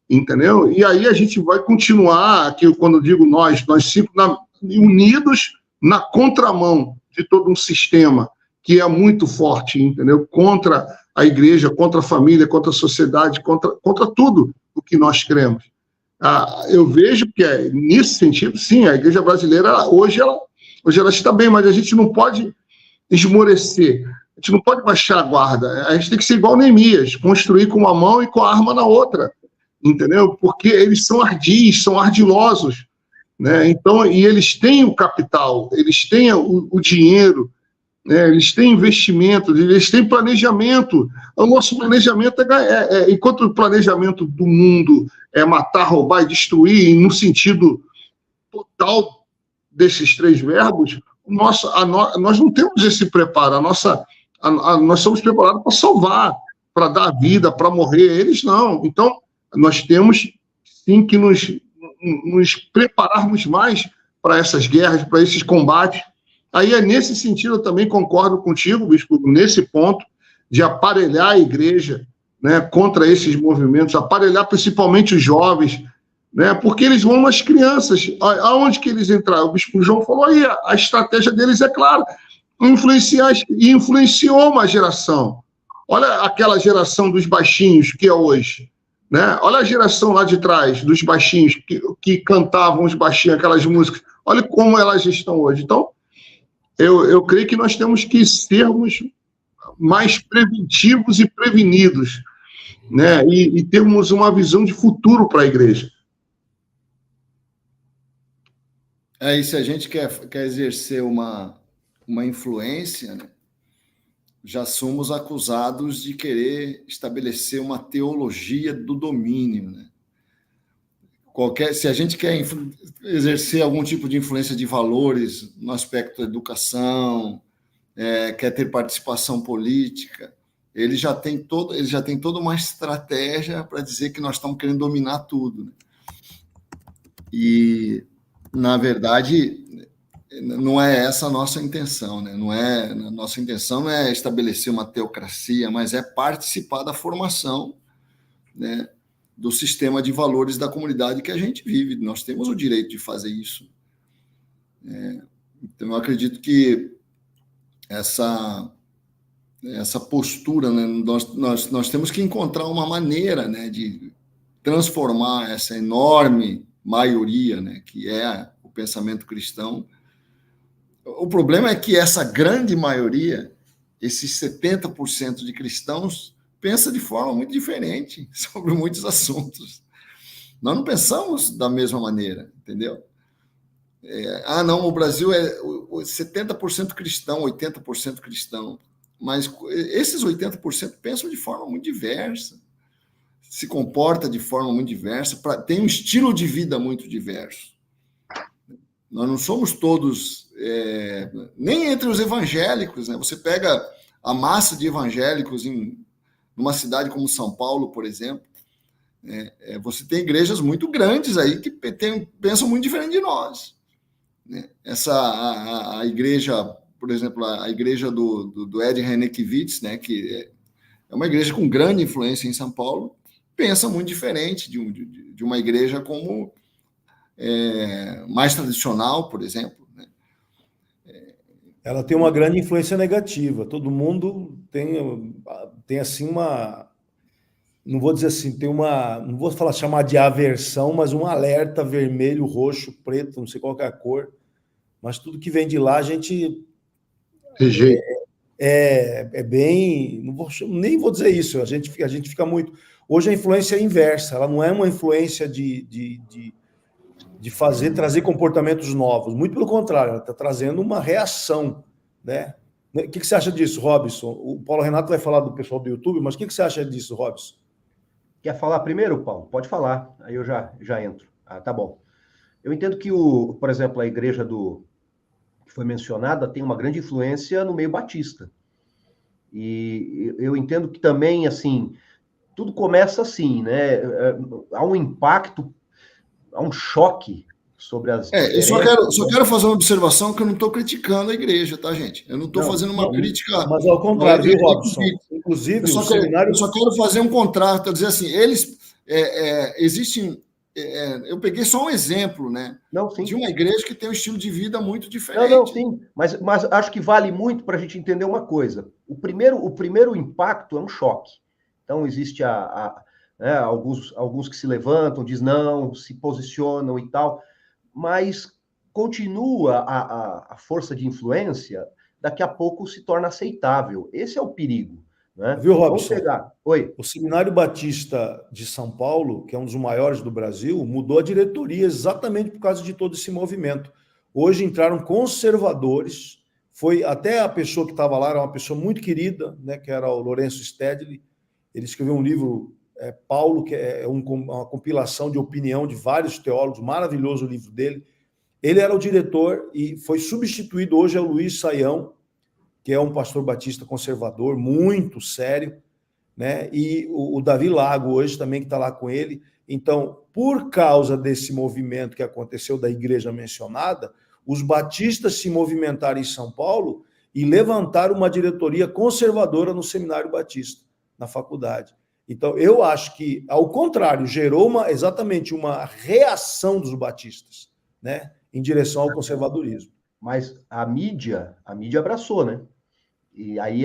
S2: entendeu? E aí a gente vai continuar, aqui quando eu digo nós cinco unidos na contramão de todo um sistema que é muito forte, entendeu? Contra a igreja, contra a família, contra a sociedade, contra tudo o que nós cremos. Eu vejo que, nesse sentido, sim, a igreja brasileira, hoje ela está bem, mas a gente não pode esmorecer, a gente não pode baixar a guarda, a gente tem que ser igual Neemias, construir com uma mão e com a arma na outra, entendeu? Porque eles são ardis, são ardilosos, né? Então, e eles têm o capital, eles têm o dinheiro, né? Eles têm investimento, eles têm planejamento. O nosso planejamento enquanto o planejamento do mundo é matar, roubar e destruir, no sentido total desses três verbos, nós não temos esse preparo. Nós somos preparados para salvar, para dar vida, para morrer. Eles não. Então, nós temos sim que nos prepararmos mais para essas guerras, para esses combates. Aí, nesse sentido, eu também concordo contigo, bispo, nesse ponto de aparelhar a igreja, né, contra esses movimentos, aparelhar principalmente os jovens, né? Porque eles vão nas crianças. Aonde que eles entraram? O Bispo João falou aí, a estratégia deles é clara, influenciar, e influenciou uma geração. Olha aquela geração dos baixinhos que é hoje, né? Olha a geração lá de trás, dos baixinhos, que cantavam os baixinhos, aquelas músicas. Olha como elas estão hoje. Então, eu creio que nós temos que sermos mais preventivos e prevenidos, né? E termos uma visão de futuro para a igreja.
S5: E se a gente quer exercer uma influência, né, já somos acusados de querer estabelecer uma teologia do domínio, né? Se a gente quer exercer algum tipo de influência de valores no aspecto da educação, quer ter participação política, ele já tem toda uma estratégia para dizer que nós estamos querendo dominar tudo, né? E, na verdade, não é essa a nossa intenção, né? Nossa intenção não é estabelecer uma teocracia, mas é participar da formação, né, do sistema de valores da comunidade que a gente vive. Nós temos o direito de fazer isso. Então, eu acredito que essa postura, né, nós temos que encontrar uma maneira, né, de transformar essa enorme maioria, né, que é o pensamento cristão. O problema é que essa grande maioria, esses 70% de cristãos, pensa de forma muito diferente sobre muitos assuntos. Nós não pensamos da mesma maneira, entendeu? Não, o Brasil é 70% cristão, 80% cristão, mas esses 80% pensam de forma muito diversa, se comporta de forma muito diversa, tem um estilo de vida muito diverso. Nós não somos todos, nem entre os evangélicos, né? Você pega a massa de evangélicos numa cidade como São Paulo, por exemplo, você tem igrejas muito grandes aí que pensam muito diferente de nós, né? A igreja, por exemplo, a igreja do Ed Renekiewicz, né, que é uma igreja com grande influência em São Paulo, pensa muito diferente de uma igreja como mais tradicional, por exemplo, né?
S6: Ela tem uma grande influência negativa. Todo mundo tem assim uma... Não vou dizer assim, não vou chamar de aversão, mas um alerta vermelho, roxo, preto, não sei qual que é a cor, mas tudo que vem de lá a gente...
S2: Rejeita.
S6: Bem... nem vou dizer isso, a gente fica muito... Hoje a influência é inversa, ela não é uma influência de trazer comportamentos novos, muito pelo contrário, ela está trazendo uma reação, né? O que você acha disso, Robson? O Paulo Renato vai falar do pessoal do YouTube, mas o que você acha disso, Robson?
S3: Quer falar primeiro, Paulo? Pode falar, aí eu já entro. Tá bom. Eu entendo que, por exemplo, a igreja que foi mencionada tem uma grande influência no meio batista. E eu entendo que também, assim, tudo começa assim, né? Há um impacto, há um choque sobre as...
S5: Eu só quero fazer uma observação que eu não estou criticando a igreja, tá, gente? Eu não estou fazendo uma crítica...
S6: Mas ao contrário, viu, Robson? Inclusive,
S5: eu só quero fazer um contraste, quer dizer assim, eles... existem... eu peguei só um exemplo, né?
S3: Não, sim.
S5: De uma igreja que tem um estilo de vida muito diferente.
S3: Não, sim. Mas acho que vale muito para a gente entender uma coisa. O primeiro impacto é um choque. Então, existe alguns que se levantam, dizem não, se posicionam e tal, mas continua a força de influência, daqui a pouco se torna aceitável. Esse é o perigo, né?
S6: Viu, Robson?
S3: Vamos pegar. Oi.
S6: O Seminário Batista de São Paulo, que é um dos maiores do Brasil, mudou a diretoria exatamente por causa de todo esse movimento. Hoje entraram conservadores, foi até a pessoa que estava lá, era uma pessoa muito querida, né, que era o Lourenço Stedley. Ele escreveu um livro, Paulo, que é uma compilação de opinião de vários teólogos, maravilhoso o livro dele. Ele era o diretor e foi substituído, hoje é o Luiz Saião, que é um pastor batista conservador, muito sério, né? E o Davi Lago, hoje também, que está lá com ele. Então, por causa desse movimento que aconteceu da igreja mencionada, os batistas se movimentaram em São Paulo e levantaram uma diretoria conservadora no Seminário Batista, na faculdade. Então, eu acho que, ao contrário, gerou exatamente uma reação dos batistas, né, em direção ao conservadorismo.
S3: Mas a mídia abraçou, né? E aí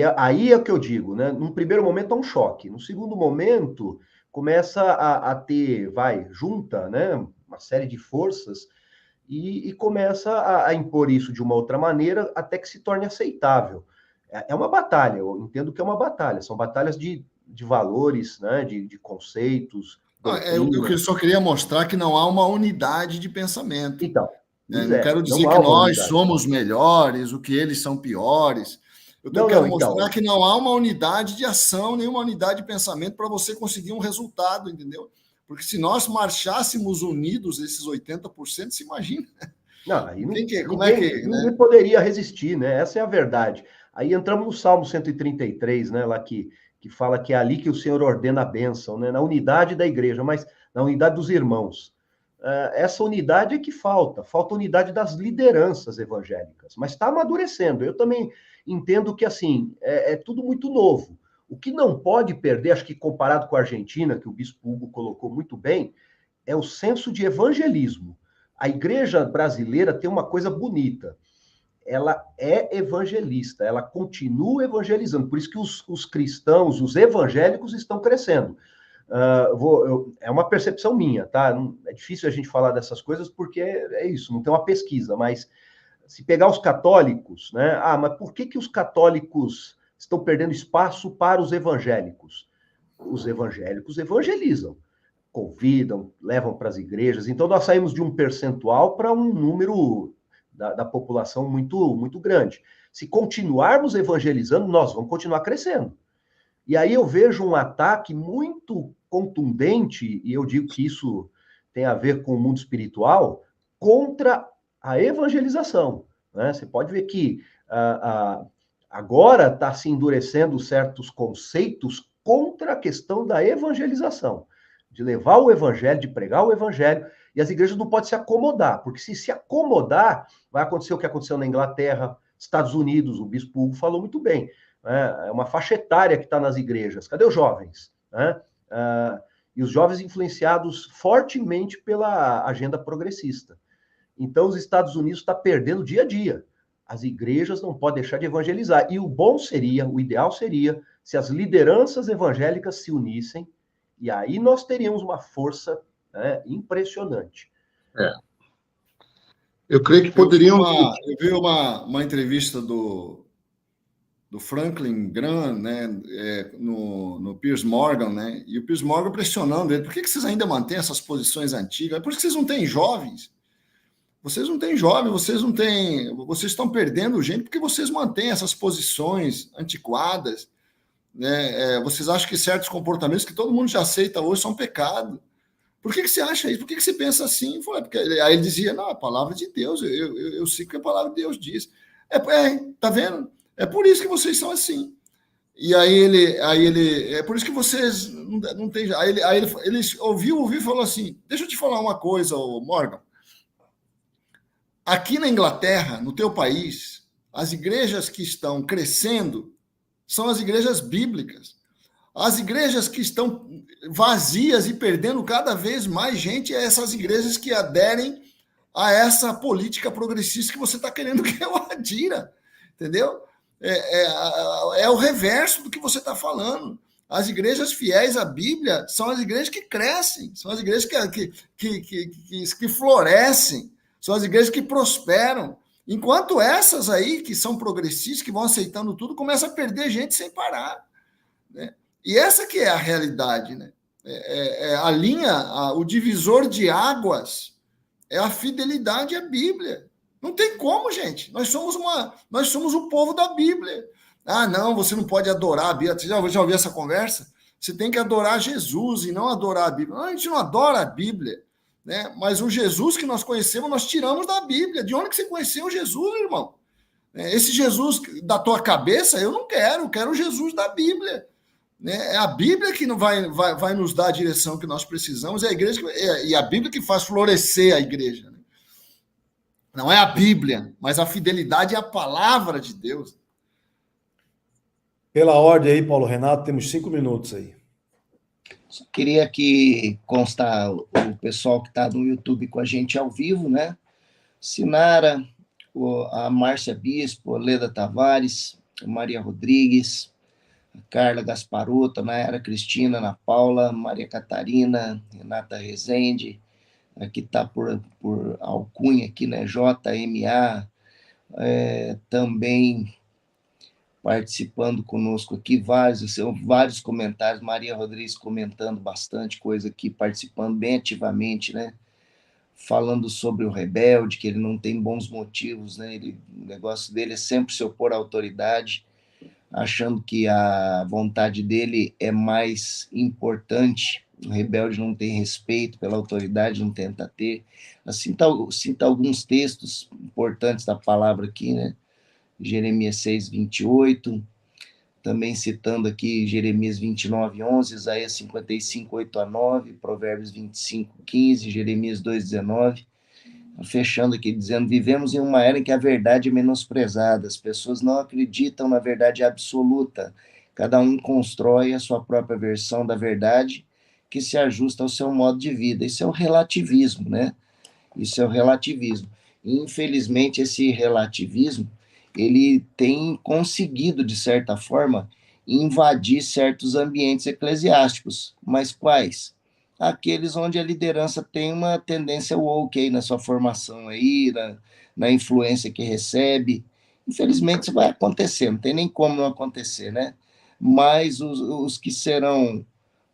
S3: é o que eu digo, né? Num primeiro momento é um choque. No segundo momento, começa a ter, junta, né? Uma série de forças e começa a impor isso de uma outra maneira até que se torne aceitável. É uma batalha, eu entendo que é uma batalha. São batalhas de valores, né? De conceitos,
S5: Eu só queria mostrar que não há uma unidade de pensamento.
S3: Então,
S5: não quero dizer que nós somos melhores, o que eles são piores. Eu quero mostrar que não há uma unidade de ação, nem uma unidade de pensamento para você conseguir um resultado, entendeu? Porque se nós marchássemos unidos, esses 80%, se imagina.
S3: Não, aí
S5: ninguém
S3: poderia resistir, né? Essa é a verdade. Aí entramos no Salmo 133, né? Lá que fala que é ali que o Senhor ordena a bênção, né? Na unidade da igreja, mas na unidade dos irmãos. Essa unidade é que falta a unidade das lideranças evangélicas, mas está amadurecendo. Eu também entendo que, assim, é tudo muito novo. O que não pode perder, acho que comparado com a Argentina, que o Bispo Hugo colocou muito bem, é o senso de evangelismo. A igreja brasileira tem uma coisa bonita. Ela é evangelista, ela continua evangelizando. Por isso que os cristãos, os evangélicos estão crescendo. É uma percepção minha, tá? É difícil a gente falar dessas coisas porque é isso, não tem uma pesquisa, mas se pegar os católicos, né? Mas por que os católicos estão perdendo espaço para os evangélicos? Os evangélicos evangelizam, convidam, levam para as igrejas. Então, nós saímos de um percentual para um número da população muito, muito grande. Se continuarmos evangelizando, nós vamos continuar crescendo. E aí eu vejo um ataque muito contundente, e eu digo que isso tem a ver com o mundo espiritual, contra a evangelização. Né? Você pode ver que agora está se endurecendo certos conceitos contra a questão da evangelização, de levar o evangelho, de pregar o evangelho, e as igrejas não podem se acomodar, porque se acomodar, vai acontecer o que aconteceu na Inglaterra, Estados Unidos, o Bispo Hugo falou muito bem, né? É uma faixa etária que está nas igrejas. Cadê os jovens? Né? E os jovens influenciados fortemente pela agenda progressista. Então, os Estados Unidos estão perdendo dia a dia. As igrejas não podem deixar de evangelizar. E o ideal seria, se as lideranças evangélicas se unissem, e aí nós teríamos uma força, né, impressionante.
S2: Eu creio que poderiam...
S5: Eu vi uma entrevista do Franklin Graham, né, no Piers Morgan, né, e o Piers Morgan pressionando ele, por que vocês ainda mantêm essas posições antigas? Por que vocês não têm jovens? Vocês não têm jovens, vocês estão perdendo gente porque vocês mantêm essas posições antiquadas, né? Vocês acham que certos comportamentos que todo mundo já aceita hoje são pecado. Por que você acha isso? Por que você pensa assim? Porque aí ele dizia, não, a palavra de Deus, eu sei que a palavra de Deus diz. Tá vendo? É por isso que vocês são assim. E aí ele é por isso que vocês não tem. Aí ele ouviu e falou assim: deixa eu te falar uma coisa, Morgan. Aqui na Inglaterra, no teu país, as igrejas que estão crescendo são as igrejas bíblicas. As igrejas que estão vazias e perdendo cada vez mais gente é essas igrejas que aderem a essa política progressista que você está querendo que eu adira, entendeu? É o reverso do que você está falando. As igrejas fiéis à Bíblia são as igrejas que crescem, são as igrejas que florescem, são as igrejas que prosperam. Enquanto essas aí, que são progressistas, que vão aceitando tudo, começam a perder gente sem parar, né? E essa que é a realidade, né? A linha, o divisor de águas é a fidelidade à Bíblia. Não tem como, gente. Nós somos o povo da Bíblia. Ah, não, você não pode adorar a Bíblia. Você já ouviu essa conversa? Você tem que adorar Jesus e não adorar a Bíblia. Não, a gente não adora a Bíblia, né? Mas o Jesus que nós conhecemos, nós tiramos da Bíblia. De onde que você conheceu Jesus, irmão? Esse Jesus da tua cabeça, eu não quero. Eu quero o Jesus da Bíblia. É a Bíblia que vai nos dar a direção que nós precisamos, é a igreja e a Bíblia que faz florescer a igreja. Né? Não é a Bíblia, mas a fidelidade é a palavra de Deus.
S6: Pela ordem aí, Paulo Renato, temos 5 minutos aí.
S4: Só queria que constar o pessoal que está no YouTube com a gente ao vivo, né? Sinara, a Márcia Bispo, a Leda Tavares, a Maria Rodrigues, a Carla Gasparotto, a Nayara Cristina, Ana Paula, Maria Catarina, Renata Rezende, aqui está por alcunha aqui, né? JMA, também participando conosco aqui, vários comentários, Maria Rodrigues comentando bastante coisa aqui, participando bem ativamente, né? Falando sobre o rebelde, que ele não tem bons motivos, né? O negócio dele é sempre se opor à autoridade, achando que a vontade dele é mais importante. O rebelde não tem respeito pela autoridade, não tenta ter. Assim, cita alguns textos importantes da palavra aqui, né? Jeremias 6, 28, também citando aqui Jeremias 29, 11, Isaías 55, 8 a 9, Provérbios 25, 15, Jeremias 2, 19, fechando aqui dizendo: vivemos em uma era em que a verdade é menosprezada, as pessoas não acreditam na verdade absoluta, cada um constrói a sua própria versão da verdade que se ajusta ao seu modo de vida. Isso é o relativismo, né? Isso é o relativismo. E, infelizmente, esse relativismo ele tem conseguido, de certa forma, invadir certos ambientes eclesiásticos. Mas quais? Aqueles onde a liderança tem uma tendência woke aí na sua formação aí, na influência que recebe. Infelizmente, isso vai acontecer, não tem nem como não acontecer, né? Mas os que serão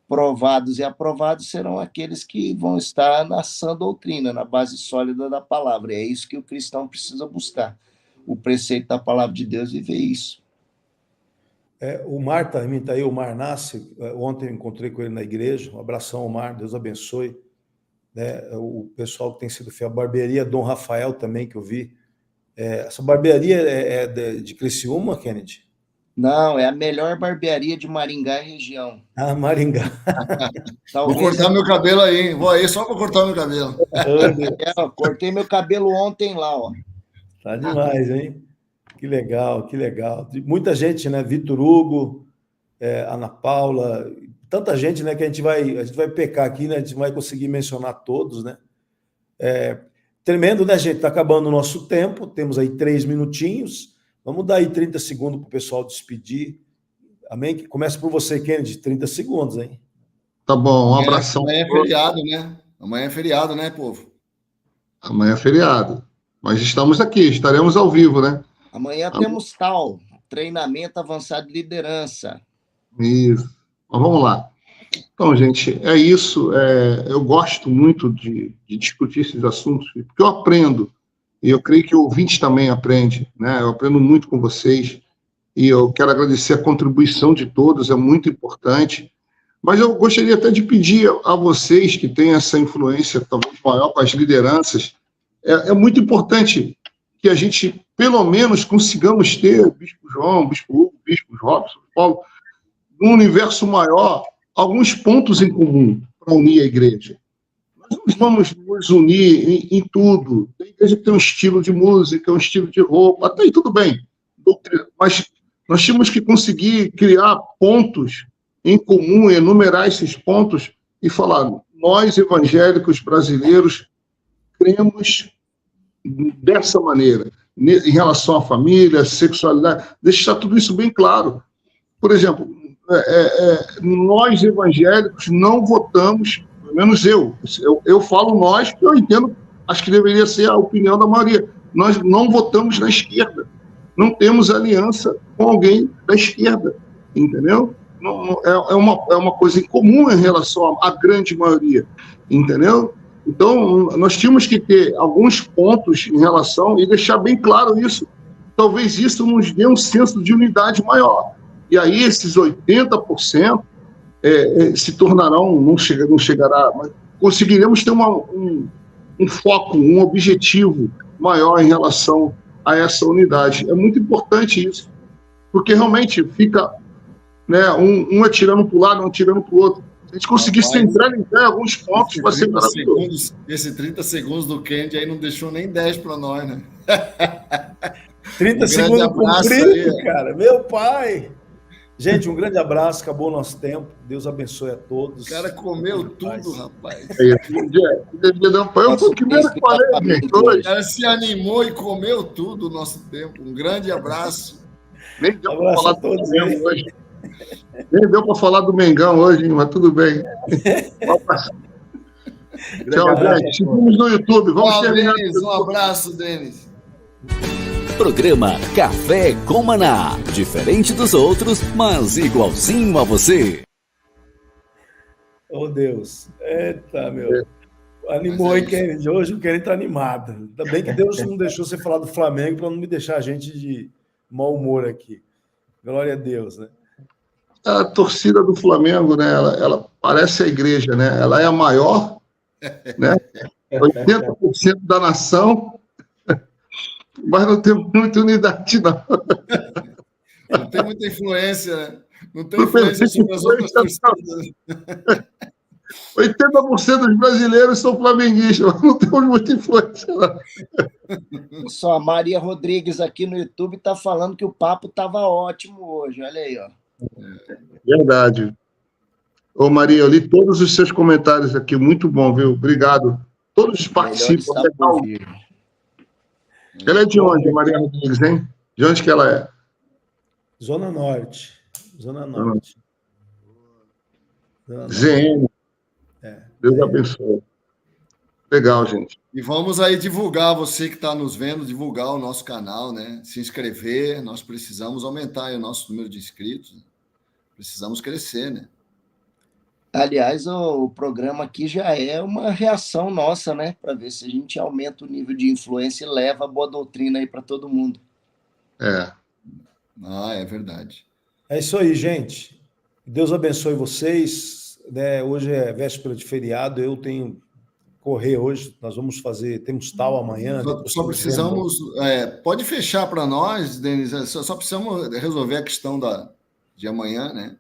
S4: provados e aprovados serão aqueles que vão estar na sã doutrina, na base sólida da palavra. E é isso que o cristão precisa buscar. O preceito da palavra de Deus e ver isso.
S6: O Mar também está aí, o Mar Nasce. Ontem eu encontrei com ele na igreja. Um abração ao Mar, Deus abençoe. O pessoal que tem sido fiel, a barbearia Dom Rafael também, que eu vi. Essa barbearia é de Criciúma, Kennedy?
S4: Não, é a melhor barbearia de Maringá e região.
S6: Ah, Maringá.
S5: Vou cortar meu cabelo aí, hein? Vou aí só para cortar meu cabelo.
S4: Cortei meu cabelo ontem lá, ó.
S6: Tá demais, hein? Que legal, que legal. Muita gente, né? Vitor Hugo, Ana Paula, tanta gente, né? Que a gente vai pecar aqui, né? A gente vai conseguir mencionar todos, né? Tremendo, né, gente? Está acabando o nosso tempo, temos aí 3 minutinhos. Vamos dar aí 30 segundos para o pessoal despedir. Amém? Começa por você, Kennedy, 30 segundos, hein?
S2: Tá bom, um abração.
S5: Amanhã é feriado, né? Amanhã é feriado, né, povo?
S2: Amanhã é feriado. Mas estamos aqui, estaremos ao vivo, né?
S4: Amanhã temos treinamento avançado de liderança.
S2: Isso. Mas vamos lá. Então, gente, é isso. Eu gosto muito de discutir esses assuntos, porque eu aprendo, e eu creio que o ouvinte também aprende, né? Eu aprendo muito com vocês, e eu quero agradecer a contribuição de todos, é muito importante. Mas eu gostaria até de pedir a vocês que têm essa influência talvez maior com as lideranças, é muito importante que a gente, pelo menos, consigamos ter Bispo João, Bispo Hugo, Bispo Robson, Paulo, num universo maior, alguns pontos em comum para unir a igreja. Nós vamos nos unir em tudo. A igreja tem um estilo de música, um estilo de roupa, até aí tudo bem, mas nós temos que conseguir criar pontos em comum, enumerar esses pontos e falar: nós, evangélicos brasileiros, cremos dessa maneira, em relação à família, à sexualidade, deixar tudo isso bem claro. Por exemplo, nós evangélicos não votamos, pelo menos eu falo nós, porque eu entendo, acho que deveria ser a opinião da maioria, nós não votamos na esquerda, não temos aliança com alguém da esquerda, entendeu? É uma coisa em comum em relação à grande maioria, entendeu? Então, nós tínhamos que ter alguns pontos em relação e deixar bem claro isso. Talvez isso nos dê um senso de unidade maior. E aí esses 80% se tornarão, não chegará, mas conseguiremos ter um foco, um objetivo maior em relação a essa unidade. É muito importante isso, porque realmente fica, né, um atirando para o lado, um atirando para o outro. Se a gente conseguir centralizar alguns pontos, vai ser maravilhoso.
S5: Esse 30 segundos do Kennedy aí não deixou nem 10 para nós, né?
S6: 30 segundos cumprido, cara. Meu pai! Gente, um grande abraço, acabou o nosso tempo. Deus abençoe a todos.
S5: O cara comeu tudo, rapaz.
S2: Eu fui o primeiro que falei, gente.
S5: O
S2: Hoje.
S5: cara se animou e comeu tudo o nosso tempo. Um grande abraço.
S2: Nem deu para
S6: Abraço
S2: falar
S6: a
S2: do
S6: todos
S2: Flamengo
S6: aí.
S2: hoje. Nem deu para falar do Mengão hoje, mas tudo bem. Tchau, gente. Seguimos no YouTube. Vamos
S5: Tchau,
S2: terminar.
S5: Denis. Um abraço, Denis.
S1: Programa Café com Maná. Diferente dos outros, mas igualzinho a você.
S6: Oh, Deus. Eita, meu. Animou, hein, Kennedy? Hoje o Kennedy tá animado. Ainda bem que Deus não deixou você falar do Flamengo para não me deixar a gente de mau humor aqui. Glória a Deus, né?
S2: A torcida do Flamengo, né? Ela parece a igreja, né? Ela é a maior, né? 80% da nação, mas não tem muita unidade, não.
S5: Não tem muita influência, né? Não tem influência sobre as outras torcidas.
S2: 80% dos brasileiros são flamenguistas, mas não temos muita influência, não.
S4: Só a Maria Rodrigues aqui no YouTube está falando que o papo estava ótimo hoje. Olha aí, ó.
S2: Verdade. Ô, Maria, eu li todos os seus comentários aqui, muito bom, viu? Obrigado. Todos participam.
S4: Melhor está por vir.
S2: Ela é de onde, Maria Rodrigues, hein? De onde que ela é?
S6: Zona Norte. Zona Norte. Zona Norte.
S2: ZN. Deus abençoe. Legal, gente.
S5: E vamos aí divulgar, você que está nos vendo, divulgar o nosso canal, né? Se inscrever, nós precisamos aumentar aí o nosso número de inscritos. Precisamos crescer, né?
S4: Aliás, o programa aqui já é uma reação nossa, né? Para ver se a gente aumenta o nível de influência e leva a boa doutrina aí para todo mundo.
S2: É.
S5: Ah, é verdade.
S6: É isso aí, gente. Deus abençoe vocês. Né? Hoje é véspera de feriado, eu tenho que correr hoje. Nós vamos fazer, temos tal amanhã.
S5: Só precisamos. Pode fechar para nós, Denis. Só precisamos resolver a questão de amanhã, né?